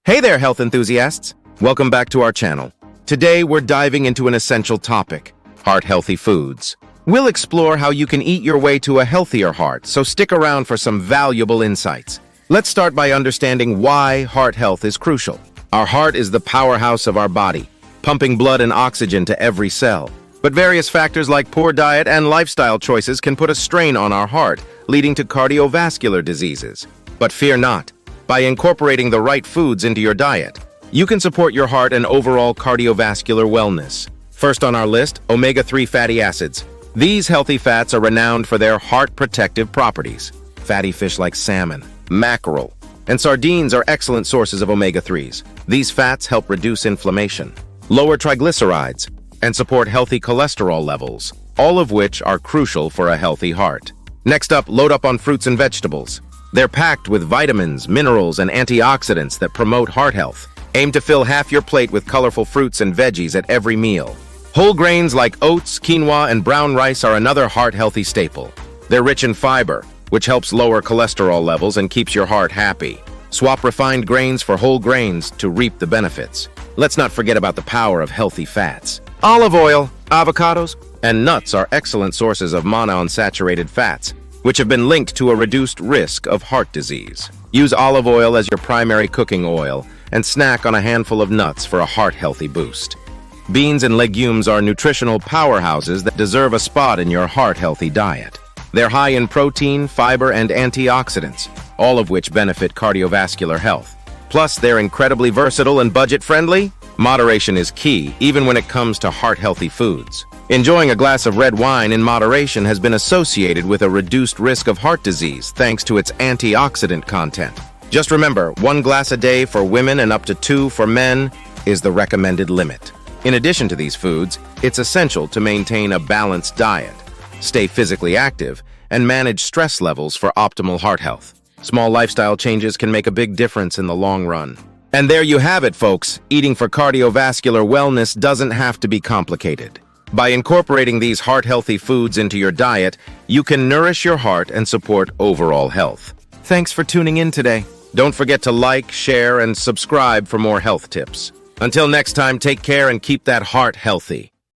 Hey there, health enthusiasts! Welcome back to our channel. Today, we're diving into an essential topic, heart-healthy foods. We'll explore how you can eat your way to a healthier heart, so stick around for some valuable insights. Let's start by understanding why heart health is crucial. Our heart is the powerhouse of our body, pumping blood and oxygen to every cell. But various factors like poor diet and lifestyle choices can put a strain on our heart, leading to cardiovascular diseases. But fear not. By incorporating the right foods into your diet, you can support your heart and overall cardiovascular wellness. First on our list, omega-3 fatty acids. These healthy fats are renowned for their heart-protective properties. Fatty fish like salmon, mackerel, and sardines are excellent sources of omega-3s. These fats help reduce inflammation, lower triglycerides, and support healthy cholesterol levels, all of which are crucial for a healthy heart. Next up, load up on fruits and vegetables. They're packed with vitamins, minerals, and antioxidants that promote heart health. Aim to fill half your plate with colorful fruits and veggies at every meal. Whole grains like oats, quinoa, and brown rice are another heart-healthy staple. They're rich in fiber, which helps lower cholesterol levels and keeps your heart happy. Swap refined grains for whole grains to reap the benefits. Let's not forget about the power of healthy fats. Olive oil, avocados, and nuts are excellent sources of monounsaturated fats, which have been linked to a reduced risk of heart disease. Use olive oil as your primary cooking oil and snack on a handful of nuts for a heart-healthy boost. Beans and legumes are nutritional powerhouses that deserve a spot in your heart-healthy diet. They're high in protein, fiber, and antioxidants, all of which benefit cardiovascular health. Plus, they're incredibly versatile and budget-friendly. Moderation is key, even when it comes to heart-healthy foods. Enjoying a glass of red wine in moderation has been associated with a reduced risk of heart disease thanks to its antioxidant content. Just remember, 1 glass a day for women and up to 2 for men is the recommended limit. In addition to these foods, it's essential to maintain a balanced diet, stay physically active, and manage stress levels for optimal heart health. Small lifestyle changes can make a big difference in the long run. And there you have it, folks. Eating for cardiovascular wellness doesn't have to be complicated. By incorporating these heart-healthy foods into your diet, you can nourish your heart and support overall health. Thanks for tuning in today. Don't forget to like, share, and subscribe for more health tips. Until next time, take care and keep that heart healthy.